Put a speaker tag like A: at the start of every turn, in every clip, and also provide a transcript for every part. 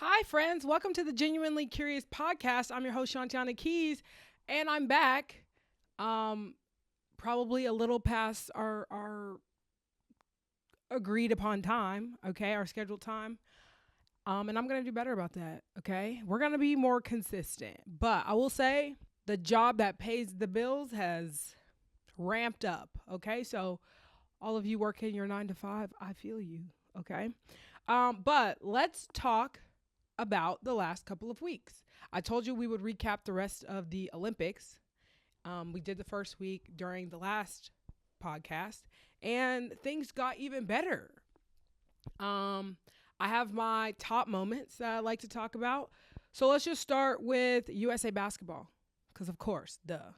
A: Hi, friends. Welcome to the Genuinely Curious podcast. I'm your host, Shantiana Keys, and I'm back. Um, Probably a little past our agreed upon time, okay, our scheduled time. And I'm gonna do better about that, okay? We're gonna be more consistent. But I will say the job that pays the bills has ramped up, okay? So all of you working your 9 to 5, I feel you, okay? But let's talk about the last couple of weeks. I told you we would recap the rest of the Olympics. We did the first week during the last podcast, and things got even better. Um, I have my top moments that I like to talk about. So let's just start with USA basketball, because of course, duh.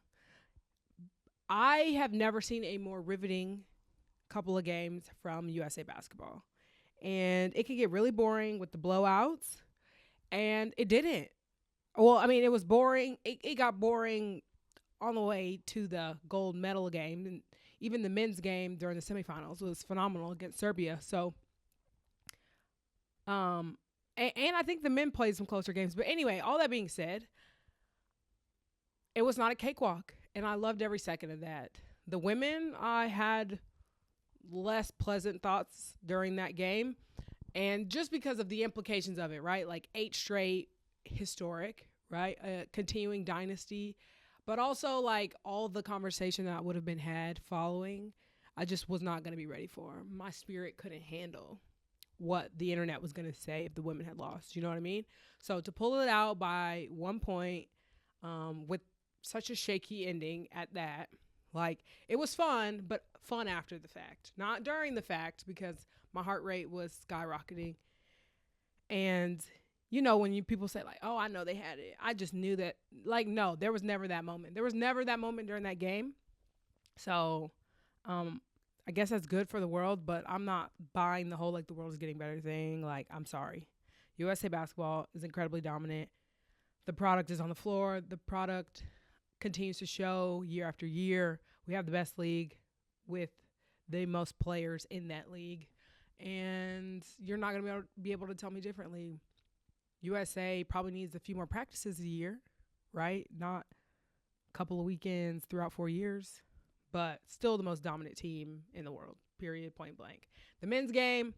A: I have never seen a more riveting couple of games from USA basketball. And it can get really boring with the blowouts, and it didn't. Well, I mean, it was boring. It got boring on the way to the gold medal game. And even the men's game during the semifinals was phenomenal against Serbia. So, and I think the men played some closer games. But anyway, all that being said, it was not a cakewalk. And I loved every second of that. The women, I had less pleasant thoughts during that game. And just because of the implications of it, right? Like 8 straight historic, right? Continuing dynasty. But also like all the conversation that would have been had following, I just was not going to be ready for. My spirit couldn't handle what the internet was going to say if the women had lost. You know what I mean? So to pull it out by 1 point with such a shaky ending at that, like it was fun, but fun after the fact, not during the fact, because my heart rate was skyrocketing. And you know, when people say like, "Oh, I know they had it," I just knew that. Like, no, there was never that moment. There was never that moment during that game. So, um, I guess that's good for the world, but I'm not buying the whole like the world is getting better thing. Like, I'm sorry, USA basketball is incredibly dominant. The product is on the floor. The product continues to show year after year. We have the best league with the most players in that league, and you're not going to be able to tell me differently. USA probably needs a few more practices a year, right? Not a couple of weekends throughout 4 years, but still the most dominant team in the world, period, point blank. The men's game,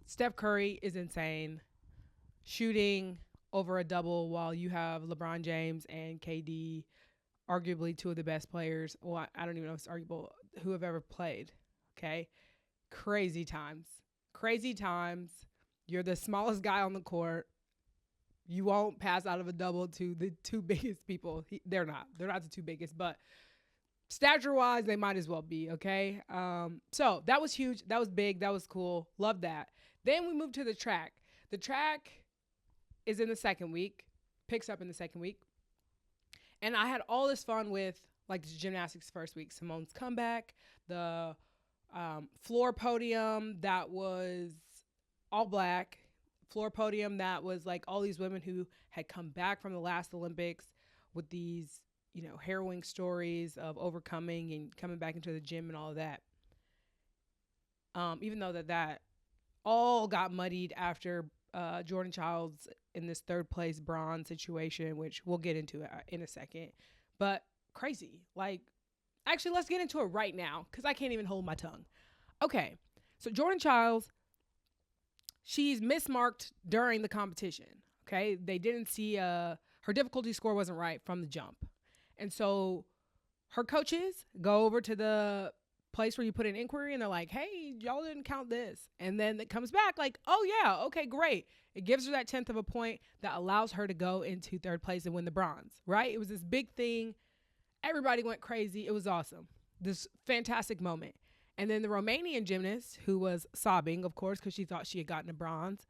A: Steph Curry is insane, shooting over a double while you have LeBron James and KD, arguably two of the best players. Well, I don't even know if it's arguable, who have ever played, okay? Crazy times. Crazy times. You're the smallest guy on the court. You won't pass out of a double to the two biggest people. They're not. They're not the two biggest, but stature-wise, they might as well be, okay? So that was huge. That was big. That was cool. Love that. Then we moved to the track. The track is in the second week, picks up in the second week. And I had all this fun with, like, the gymnastics first week. Simone's comeback, the floor podium that was all black, floor podium that was like all these women who had come back from the last Olympics with these, you know, harrowing stories of overcoming and coming back into the gym and all of that. Even though that all got muddied after Jordan Childs in this third place bronze situation, which we'll get into in a second. But crazy. Like, actually, let's get into it right now because I can't even hold my tongue. Okay, so Jordan Childs, she's mismarked during the competition. Okay, they didn't see her difficulty score wasn't right from the jump, and so her coaches go over to the place where you put an inquiry, and they're like, "Hey, y'all didn't count this," and then it comes back like, "Oh yeah, okay, great." It gives her that 10th of a point that allows her to go into third place and win the bronze. Right? It was this big thing. Everybody went crazy. It was awesome. This fantastic moment. And then the Romanian gymnast, who was sobbing, of course, because she thought she had gotten a bronze,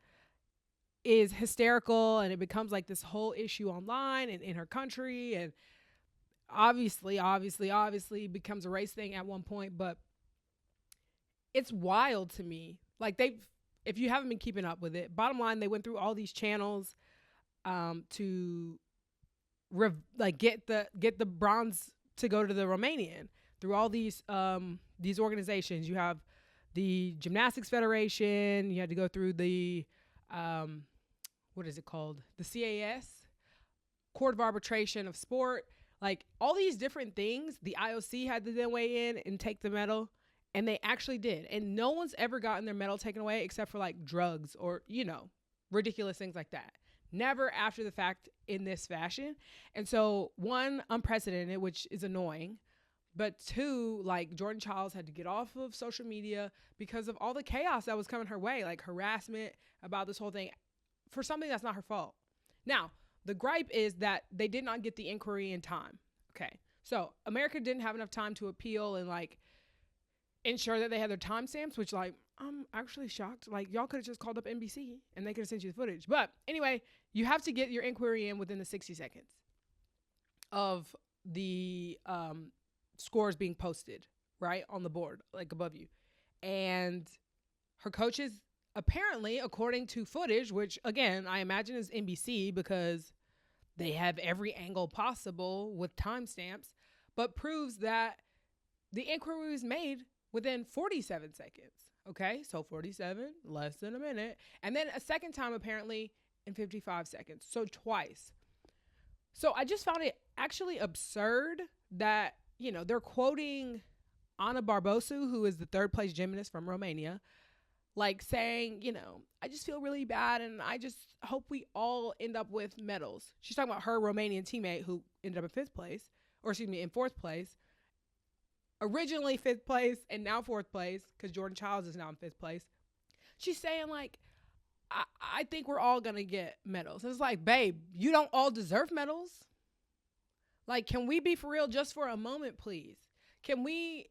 A: is hysterical. And it becomes like this whole issue online and in her country. And obviously becomes a race thing at one point. But it's wild to me. Like, if you haven't been keeping up with it, bottom line, they went through all these channels to get the bronze to go to the Romanian through all these organizations. You have the Gymnastics Federation. You had to go through the what is it called? The CAS, Court of Arbitration of Sport. Like all these different things, the IOC had to then weigh in and take the medal. And they actually did. And no one's ever gotten their medal taken away except for like drugs or, ridiculous things like that. Never after the fact in this fashion. And so, one, unprecedented, which is annoying. But two, like Jordan Childs had to get off of social media because of all the chaos that was coming her way, like harassment about this whole thing for something that's not her fault. Now, the gripe is that they did not get the inquiry in time. Okay. So America didn't have enough time to appeal and like ensure that they had their timestamps, which like, I'm actually shocked. Like y'all could have just called up NBC and they could have sent you the footage. But anyway, you have to get your inquiry in within the 60 seconds of the scores being posted, right, on the board, like above you. And her coaches, apparently, according to footage, which again, I imagine is NBC because they have every angle possible with timestamps, but proves that the inquiry was made within 47 seconds. Okay, so 47, less than a minute. And then a second time, apparently, in 55 seconds. So twice. So I just found it actually absurd that, they're quoting Ana Barbosu, who is the third place gymnast from Romania, like saying, I just feel really bad and I just hope we all end up with medals. She's talking about her Romanian teammate who ended up in fourth place. Originally fifth place and now fourth place because Jordan Childs is now in fifth place. She's saying like, I think we're all going to get medals. And it's like, babe, you don't all deserve medals. Like, can we be for real just for a moment, please? Can we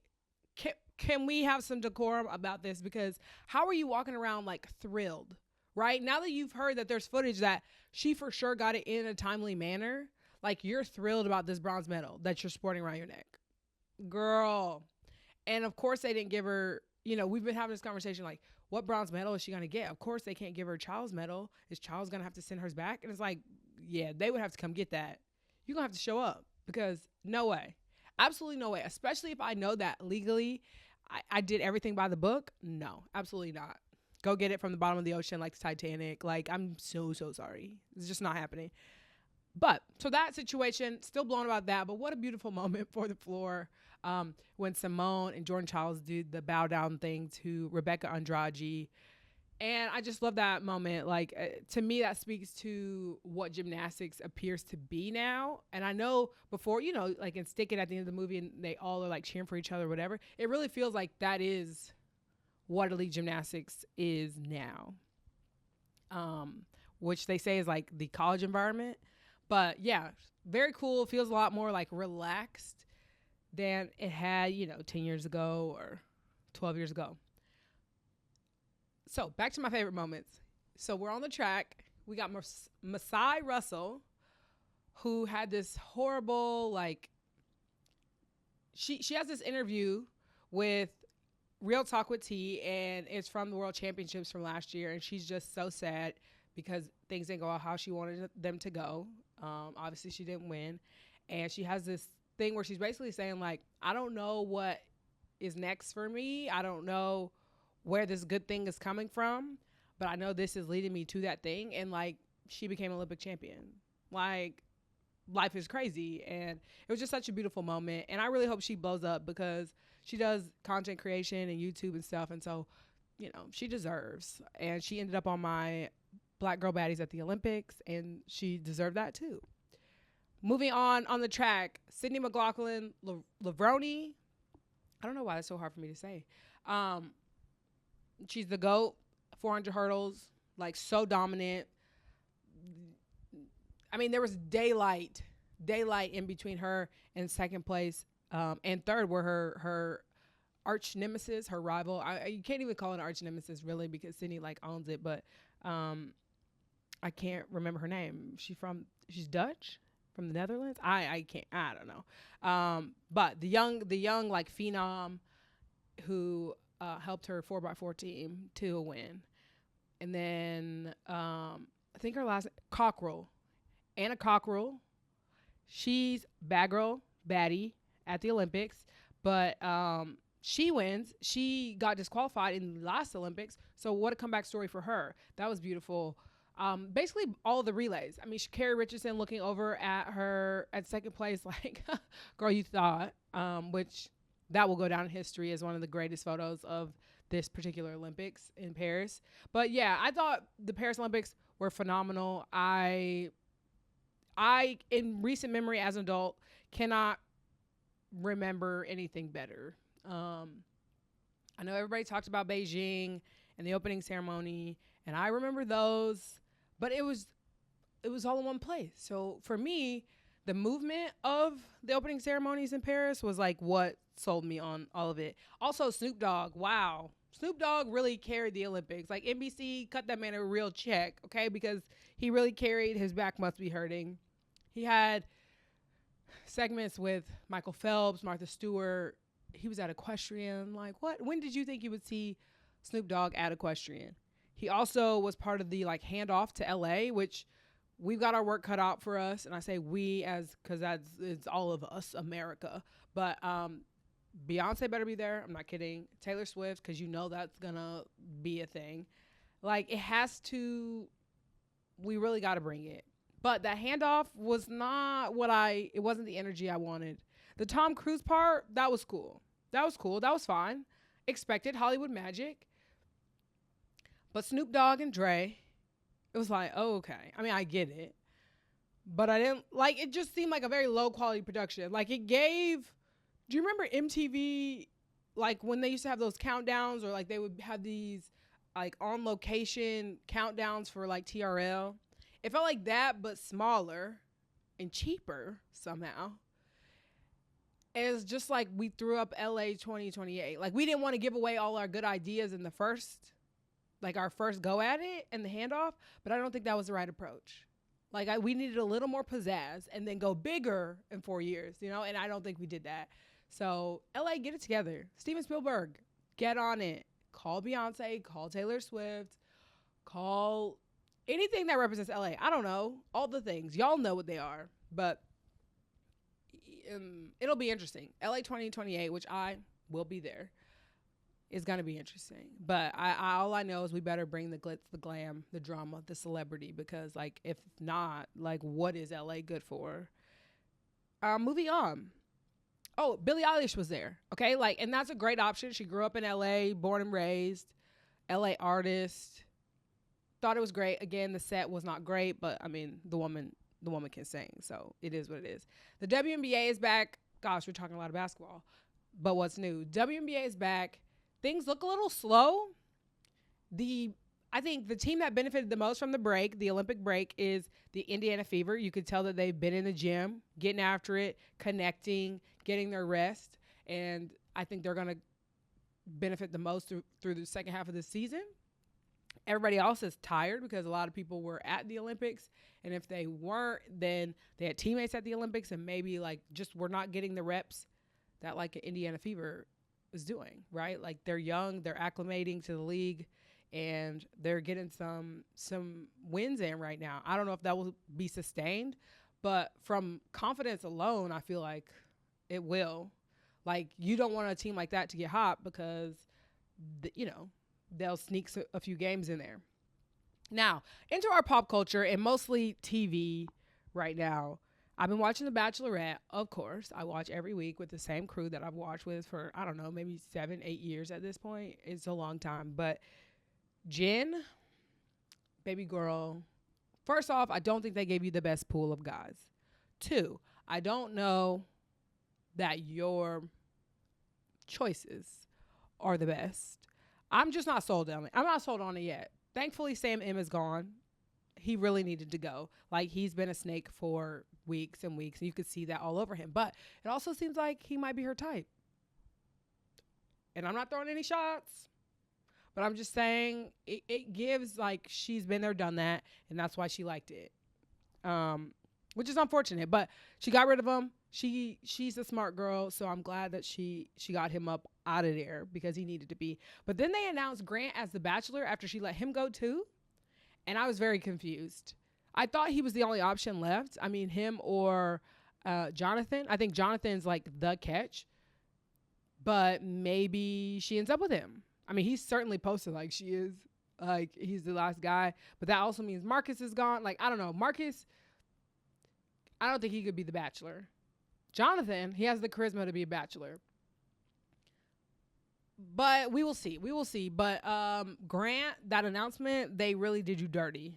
A: have some decorum about this? Because how are you walking around like thrilled, right? Now that you've heard that there's footage that she for sure got it in a timely manner, like you're thrilled about this bronze medal that you're sporting around your neck. Girl. And of course they didn't give her, we've been having this conversation like, what bronze medal is she going to get? Of course they can't give her a Child's medal. Is Child's going to have to send hers back? And it's like, yeah, they would have to come get that. You're going to have to show up because no way. Absolutely no way. Especially if I know that legally I did everything by the book. No, absolutely not. Go get it from the bottom of the ocean like the Titanic. Like, I'm so sorry. It's just not happening. But so that situation, still blown about that. But what a beautiful moment for the floor when Simone and Jordan Childs did the bow down thing to Rebecca Andrade. And I just love that moment. Like, to me, that speaks to what gymnastics appears to be now. And I know before, like in Stick It at the end of the movie and they all are like cheering for each other or whatever, it really feels like that is what elite gymnastics is now. Which they say is like the college environment. But yeah, very cool. Feels a lot more like relaxed than it had, 10 years ago or 12 years ago. So back to my favorite moments. So we're on the track. We got Masai Russell, who had this horrible, like, she has this interview with Real Talk with T, and it's from the World Championships from last year. And she's just so sad because things didn't go out how she wanted them to go. Obviously she didn't win. And she has this thing where she's basically saying like, I don't know what is next for me. I don't know where this good thing is coming from, but I know this is leading me to that thing. And like, she became Olympic champion. Like, life is crazy. And it was just such a beautiful moment. And I really hope she blows up because she does content creation and YouTube and stuff. And so, she deserves. And she ended up on my Black Girl Baddies at the Olympics, and she deserved that too. Moving on the track, Sydney McLaughlin, Lavroni. I don't know why that's so hard for me to say. She's the GOAT, 400 hurdles, like so dominant. I mean, there was daylight in between her and second place. And third were her arch nemesis, her rival. You can't even call it an arch nemesis really because Sydney like owns it, but I can't remember her name. She's Dutch from the Netherlands. I don't know. But the young like phenom who helped her 4x4 team to a win. And then I think her last Cockrell, Anna Cockrell. She's bad girl, baddie at the Olympics, but she wins. She got disqualified in the last Olympics. So what a comeback story for her. That was beautiful. Basically all the relays. I mean, Carrie Richardson looking over at her at second place, like, girl, you thought, which that will go down in history as one of the greatest photos of this particular Olympics in Paris. But yeah, I thought the Paris Olympics were phenomenal. I in recent memory as an adult cannot remember anything better. I know everybody talked about Beijing and the opening ceremony, and I remember those, but it was all in one place. So for me, the movement of the opening ceremonies in Paris was like what sold me on all of it. Also, Snoop Dogg, wow. Snoop Dogg really carried the Olympics. Like NBC cut that man a real check, okay? Because he really carried. His back must be hurting. He had segments with Michael Phelps, Martha Stewart. He was at equestrian. Like, what? When did you think you would see Snoop Dogg at equestrian? He also was part of the like handoff to LA, which we've got our work cut out for us. And I say we as because it's all of us, America. But Beyonce better be there. I'm not kidding. Taylor Swift, because you know that's gonna be a thing. Like it has to. We really got to bring it. But that handoff was not it wasn't the energy I wanted. The Tom Cruise part, that was cool. That was cool. That was fine. Expected Hollywood magic. But Snoop Dogg and Dre, it was like, oh, okay. I mean, I get it. But I didn't, like, it just seemed like a very low quality production. Like, it gave, do you remember MTV, like, when they used to have those countdowns or, like, they would have these, like, on location countdowns for, like, TRL? It felt like that, but smaller and cheaper somehow. It's just like we threw up LA 2028. Like we didn't want to give away all our good ideas in the first, like our first go at it and the handoff, but I don't think that was the right approach. Like we needed a little more pizzazz and then go bigger in 4 years, you know? And I don't think we did that. So LA, get it together. Steven Spielberg, get on it. Call Beyonce, call Taylor Swift, call anything that represents LA. I don't know. All the things. Y'all know what they are. But it'll be interesting. LA 2028, which I will be there, is going to be interesting. But all I know is we better bring the glitz, the glam, the drama, the celebrity. Because, like, if not, like, what is LA good for? Moving on. Oh, Billie Eilish was there. Okay? Like, and that's a great option. She grew up in LA, born and raised. LA artist. Thought it was great. Again, the set was not great, but I mean, the woman can sing, so it is what it is. The WNBA is back. Gosh, we're talking a lot of basketball, but what's new? WNBA is back. Things look a little slow. I think the team that benefited the most from the break, the Olympic break, is the Indiana Fever. You could tell that they've been in the gym, getting after it, connecting, getting their rest, and I think they're going to benefit the most through the second half of the season. Everybody else is tired because a lot of people were at the Olympics. And if they weren't, then they had teammates at the Olympics and maybe like just were not getting the reps that like an Indiana Fever is doing, right? Like they're young, they're acclimating to the league and they're getting some wins in right now. I don't know if that will be sustained, but from confidence alone, I feel like it will. Like you don't want a team like that to get hot because, they'll sneak a few games in there. Now, into our pop culture and mostly TV right now. I've been watching The Bachelorette, of course. I watch every week with the same crew that I've watched with for, I don't know, maybe 7-8 years at this point. It's a long time. But Jen, baby girl, first off, I don't think they gave you the best pool of guys. 2, I don't know that your choices are the best. I'm just not sold on it. I'm not sold on it yet. Thankfully, Sam M is gone. He really needed to go. Like, he's been a snake for weeks and weeks, and you could see that all over him. But it also seems like he might be her type. And I'm not throwing any shots, but I'm just saying it gives, like, she's been there, done that, and that's why she liked it. Which is unfortunate, but she got rid of him. She's a smart girl, so I'm glad that she got him up out of there because he needed to be. But then they announced Grant as the Bachelor after she let him go too, and I was very confused. I thought he was the only option left. I mean, him or Jonathan. I think Jonathan's like the catch, but maybe she ends up with him. I mean, he's certainly posted like she is Like, he's the last guy. But that also means Marcus is gone. Like, I don't know. Marcus, I don't think he could be the Bachelor. Jonathan, he has the charisma to be a Bachelor. But we will see. We will see. But Grant, that announcement, they really did you dirty.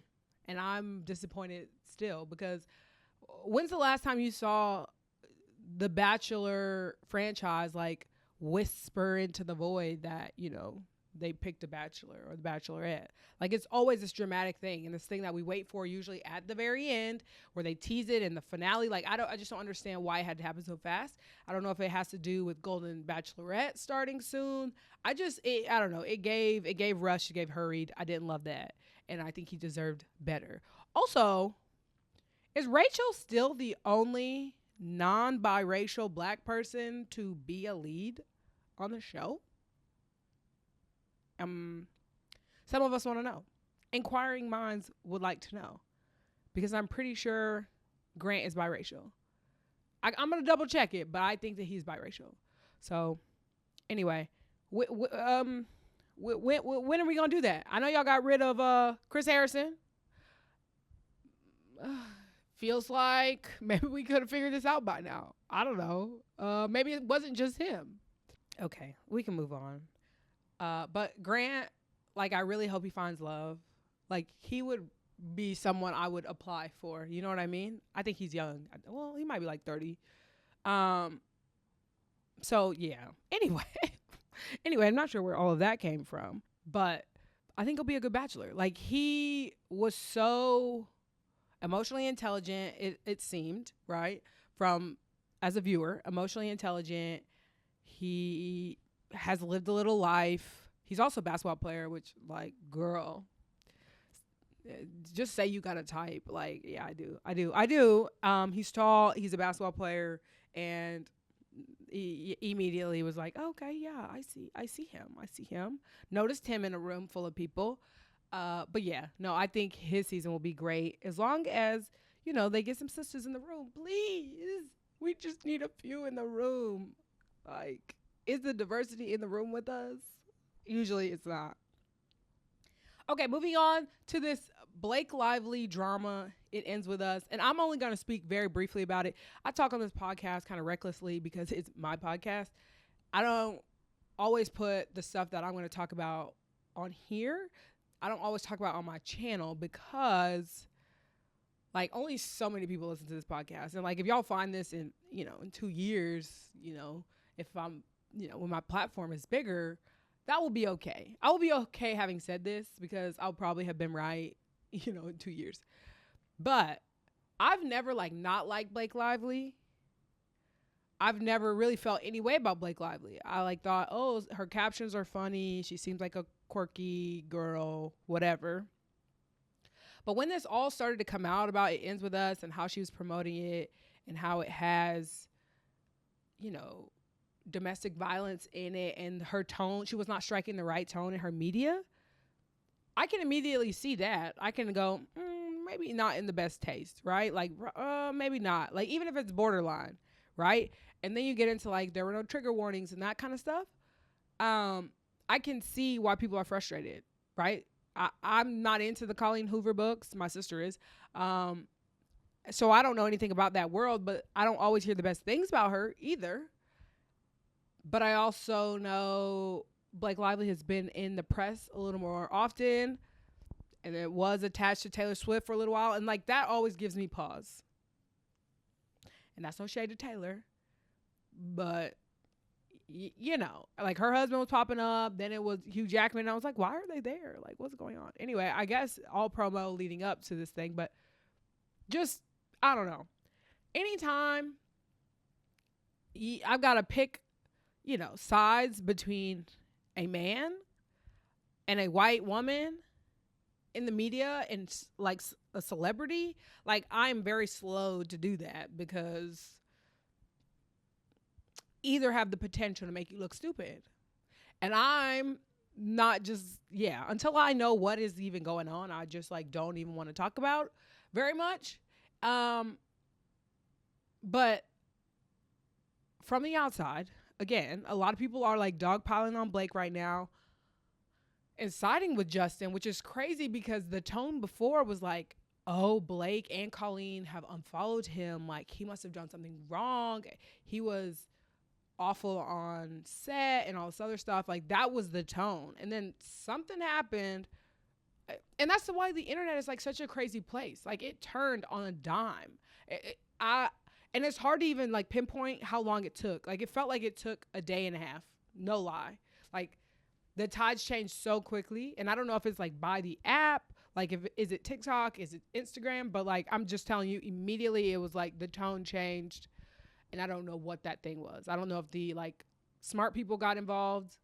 A: And I'm disappointed still, because when's the last time you saw the Bachelor franchise like whisper into the void that, you know, they picked a Bachelor or the Bachelorette? Like, it's always this dramatic thing, and this thing that we wait for usually at the very end where they tease it in the finale. Like, I just don't understand why it had to happen so fast. I don't know if it has to do with Golden Bachelorette starting soon. I don't know. It gave rushed, it gave hurried. I didn't love that, and I think he deserved better. Also, is Rachel still the only non-biracial black person to be a lead on the show? Some of us want to know. Inquiring minds would like to know, because I'm pretty sure Grant is biracial. I'm gonna double check it, but I think that he's biracial. So, anyway, when are we gonna do that? I know y'all got rid of Chris Harrison. Feels like maybe we could have figured this out by now. I don't know. Maybe it wasn't just him. Okay, we can move on. But Grant, like, I really hope he finds love. Like, he would be someone I would apply for. You know what I mean? I think he's young. Well, he might be like 30. So yeah. Anyway, I'm not sure where all of that came from, but I think he'll be a good Bachelor. Like, he was so emotionally intelligent. It seemed, right? From, as a viewer, emotionally intelligent. He has lived a little life. He's also a basketball player, which, like, girl, just say you got a type. Like, yeah, I do. He's tall. He's a basketball player, and he immediately was like, okay, yeah, I see him. Noticed him in a room full of people. But yeah, no, I think his season will be great, as long as, you know, they get some sisters in the room. Please, we just need a few in the room. Like, is the diversity in the room with us? Usually it's not. Okay, moving on to this Blake Lively drama. It ends with us. And I'm only going to speak very briefly about it. I talk on this podcast kind of recklessly because it's my podcast. I don't always put the stuff that I'm going to talk about on here. I don't always talk about on my channel because, like, only so many people listen to this podcast. And, like, if y'all find this in, you know, in 2 years, you know, if I'm, you know, when my platform is bigger, that will be okay. I will be okay having said this because I'll probably have been right, you know, in 2 years. But I've never, like, not liked Blake Lively. I've never really felt any way about Blake Lively. I, like, thought, oh, her captions are funny. She seems like a quirky girl, whatever. But when this all started to come out about It Ends With Us and how she was promoting it and how it has, you know, domestic violence in it, and her tone, she was not striking the right tone in her media, I can immediately see that. I can go, maybe not in the best taste, right? Like, maybe not. Like, even if it's borderline, right? And then you get into, like, there were no trigger warnings and that kind of stuff. I can see why people are frustrated, right? I'm not into the Colleen Hoover books. My sister is. So I don't know anything about that world, but I don't always hear the best things about her either. But I also know Blake Lively has been in the press a little more often, and it was attached to Taylor Swift for a little while. And, like, that always gives me pause. And that's no shade to Taylor. But, you know, like, her husband was popping up. Then it was Hugh Jackman. And I was like, why are they there? Like, what's going on? Anyway, I guess all promo leading up to this thing. But just, I don't know. Anytime I've got to pick, you know, sides between a man and a white woman in the media and, like, a celebrity, like, I'm very slow to do that, because either have the potential to make you look stupid. And I'm not just, until I know what is even going on, I just, like, don't even want to talk about very much. But from the outside, again, a lot of people are, like, dogpiling on Blake right now. and siding with Justin, which is crazy because the tone before was like, oh, Blake and Colleen have unfollowed him. Like, he must have done something wrong. He was awful on set and all this other stuff. Like, that was the tone. And then something happened. And that's why the internet is like such a crazy place. Like, it turned on a dime. And it's hard to even like pinpoint how long it took. Like, it felt like it took a day and a half. No lie. Like, the tides changed so quickly. And I don't know if it's like by the app, like is it TikTok, is it Instagram? But like, I'm just telling you, immediately it was like the tone changed. And I don't know what that thing was. I don't know if the like smart people got involved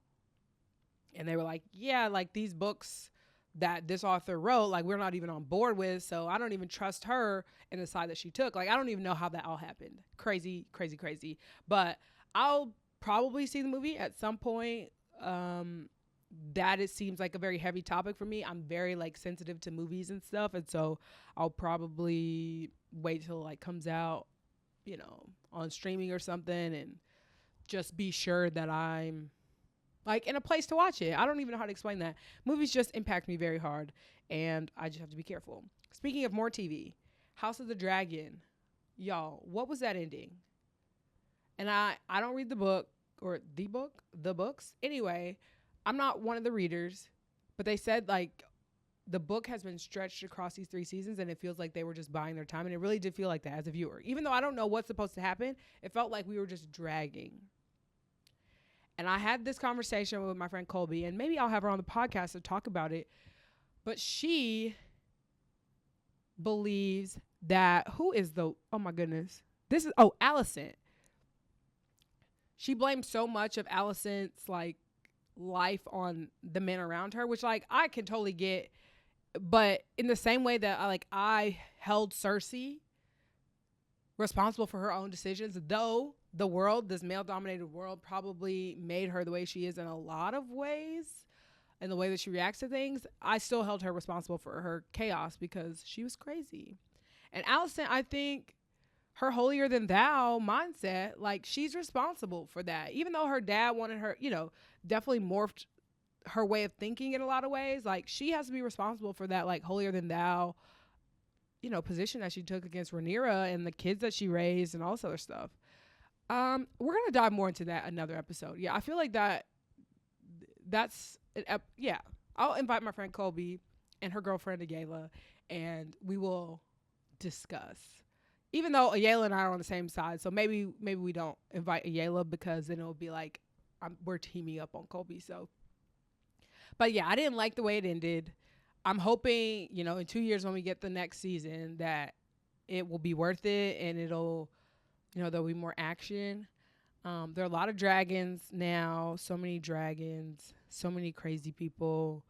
A: and they were like, yeah, like these books that this author wrote, like we're not even on board with. So I don't even trust her in the side that she took. Like, I don't even know how that all happened. Crazy, crazy, crazy. But I'll probably see the movie at some point. That it seems like a very heavy topic for me. I'm very like sensitive to movies and stuff. And so I'll probably wait till it like comes out, you know, on streaming or something, and just be sure that I'm like in a place to watch it. I don't even know how to explain that. Movies just impact me very hard, and I just have to be careful. Speaking of more TV, House of the Dragon, y'all, what was that ending? And I don't read the book or the books. Anyway, I'm not one of the readers, but they said like the book has been stretched across these 3 seasons, and it feels like they were just buying their time. And it really did feel like that as a viewer. Even though I don't know what's supposed to happen, it felt like we were just dragging. And I had this conversation with my friend Colby, and maybe I'll have her on the podcast to talk about it. But she believes that, oh my goodness. Allison. She blames so much of Allison's like life on the men around her, which like I can totally get. But in the same way that I held Cersei responsible for her own decisions, though the world, this male-dominated world, probably made her the way she is in a lot of ways, and the way that she reacts to things, I still held her responsible for her chaos because she was crazy. And Allison, I think her holier than thou mindset, like she's responsible for that. Even though her dad wanted her, you know, definitely morphed her way of thinking in a lot of ways, like she has to be responsible for that, like holier than thou, you know, position that she took against Rhaenyra and the kids that she raised and all this other stuff. We're gonna dive more into that another episode. Yeah, I feel like that's yeah. I'll invite my friend Colby and her girlfriend Ayala, and we will discuss. Even though Ayala and I are on the same side, so maybe we don't invite Ayala because then it'll be like we're teaming up on Colby. So, but yeah, I didn't like the way it ended. I'm hoping, you know, in 2 years when we get the next season that it will be worth it and it'll, you know, there'll be more action. There are a lot of dragons now, so many dragons, so many crazy people.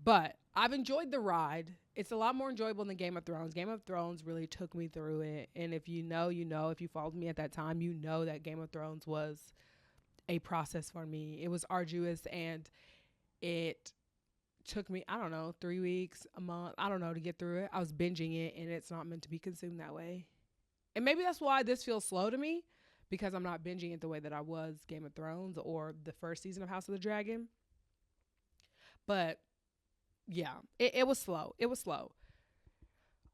A: But I've enjoyed the ride. It's a lot more enjoyable than Game of Thrones. Game of Thrones really took me through it. And if you know, you know, if you followed me at that time, you know that Game of Thrones was a process for me. It was arduous, and it took me, I don't know, 3 weeks, a month, I don't know, to get through it. I was binging it, and it's not meant to be consumed that way. And maybe that's why this feels slow to me, because I'm not binging it the way that I was Game of Thrones or the first season of House of the Dragon. But yeah, it was slow. It was slow.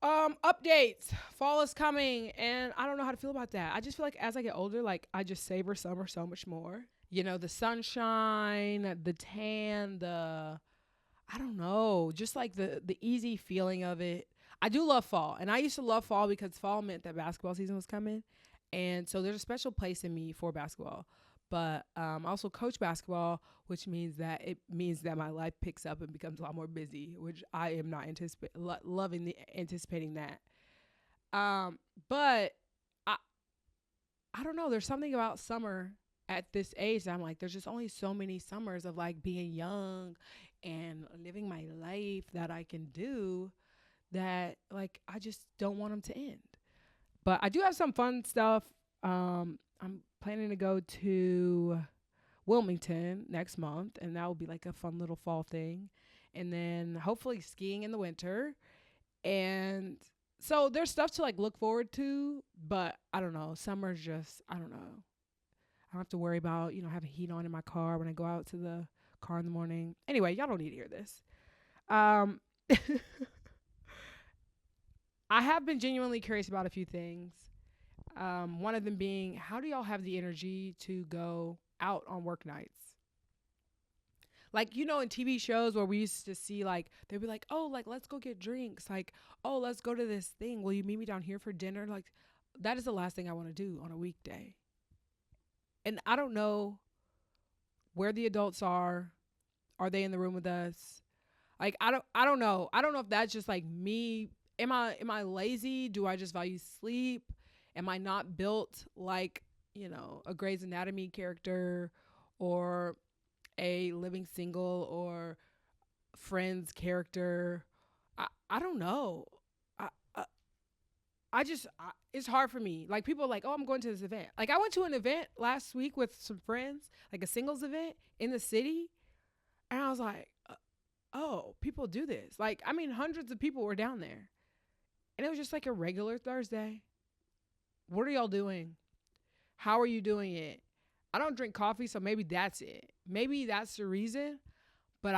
A: Updates. Fall is coming, and I don't know how to feel about that. I just feel like as I get older, like I just savor summer so much more. You know, the sunshine, the tan, I don't know, just like the easy feeling of it. I do love fall, and I used to love fall because fall meant that basketball season was coming, and so there's a special place in me for basketball. But I also coach basketball, which means that my life picks up and becomes a lot more busy, which I am not anticipating that. But I don't know. There's something about summer at this age that I'm like, there's just only so many summers of like being young and living my life that I can do, that like I just don't want them to end. But I do have some fun stuff. I'm planning to go to Wilmington next month, and that will be like a fun little fall thing. And then hopefully skiing in the winter. And so there's stuff to like look forward to, but I don't know. Summer's just, I don't know. I don't have to worry about, you know, having heat on in my car when I go out to the car in the morning. Anyway, y'all don't need to hear this. Um, I have been genuinely curious about a few things. One of them being, how do y'all have the energy to go out on work nights? Like, in TV shows where we used to see, like, they'd be like, oh, like, let's go get drinks. Like, oh, let's go to this thing. Will you meet me down here for dinner? Like, that is the last thing I want to do on a weekday. And I don't know where the adults are. Are they in the room with us? Like, I don't know. I don't know if that's just like me. Am I lazy? Do I just value sleep? Am I not built like, a Grey's Anatomy character or a Living Single or Friends character? I don't know. I, I, it's hard for me. Like, people are like, oh, I'm going to this event. Like, I went to an event last week with some friends, like a singles event in the city. And I was like, oh, people do this. Like, I mean, hundreds of people were down there. And it was just like a regular Thursday. What are y'all doing? How are you doing it? I don't drink coffee, so maybe that's it. Maybe that's the reason. But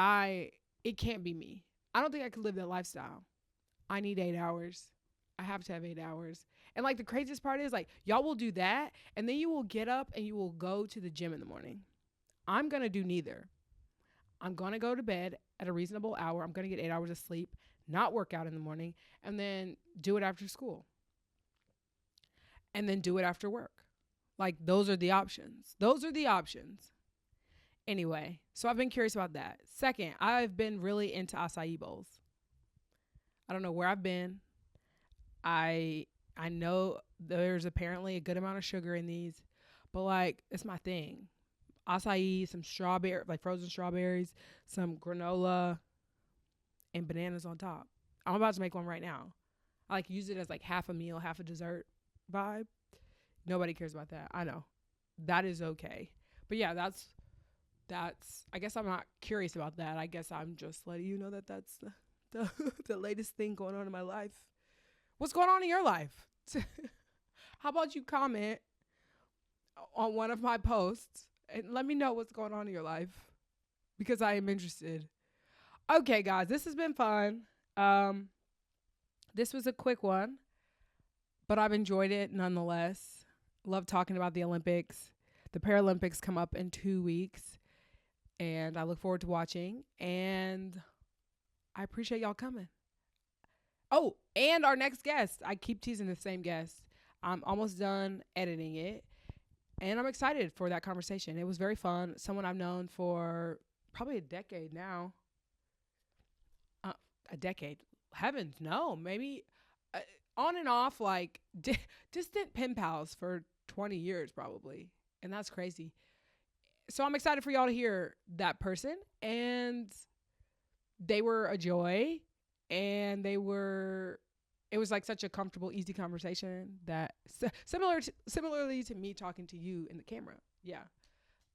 A: it can't be me. I don't think I could live that lifestyle. I need 8 hours. I have to have 8 hours. And like the craziest part is, like, y'all will do that and then you will get up and you will go to the gym in the morning. I'm going to do neither. I'm going to go to bed at a reasonable hour. I'm going to get 8 hours of sleep, not work out in the morning, and then do it after school. And then do it after work. Like, those are the options. Those are the options. Anyway, so I've been curious about that. Second, I've been really into acai bowls. I don't know where I've been. I know there's apparently a good amount of sugar in these, but like, it's my thing. Acai, some strawberry, like frozen strawberries, some granola, and bananas on top. I'm about to make one right now. I like use it as like half a meal, half a dessert vibe. Nobody cares about that. I know. That is okay. But yeah, that's I guess I'm not curious about that. I guess I'm just letting you know that that's the latest thing going on in my life. What's going on in your life? How about you comment on one of my posts and let me know what's going on in your life, because I am interested. Okay, guys, this has been fun. This was a quick one, but I've enjoyed it nonetheless. Love talking about the Olympics. The Paralympics come up in 2 weeks, and I look forward to watching, and I appreciate y'all coming. Oh, and our next guest. I keep teasing the same guest. I'm almost done editing it, and I'm excited for that conversation. It was very fun. Someone I've known for probably a decade now. A decade. Heavens, no. Maybe on and off, like distant pen pals for 20 years probably. And that's crazy. So I'm excited for y'all to hear that person. And they were a joy. And it was like such a comfortable, easy conversation that similarly to me talking to you in the camera. Yeah.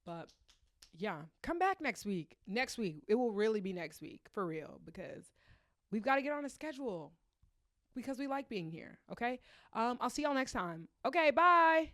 A: But yeah, come back next week. Next week. It will really be next week for real, because we've got to get on a schedule because we like being here. Okay. I'll see y'all next time. Okay. Bye.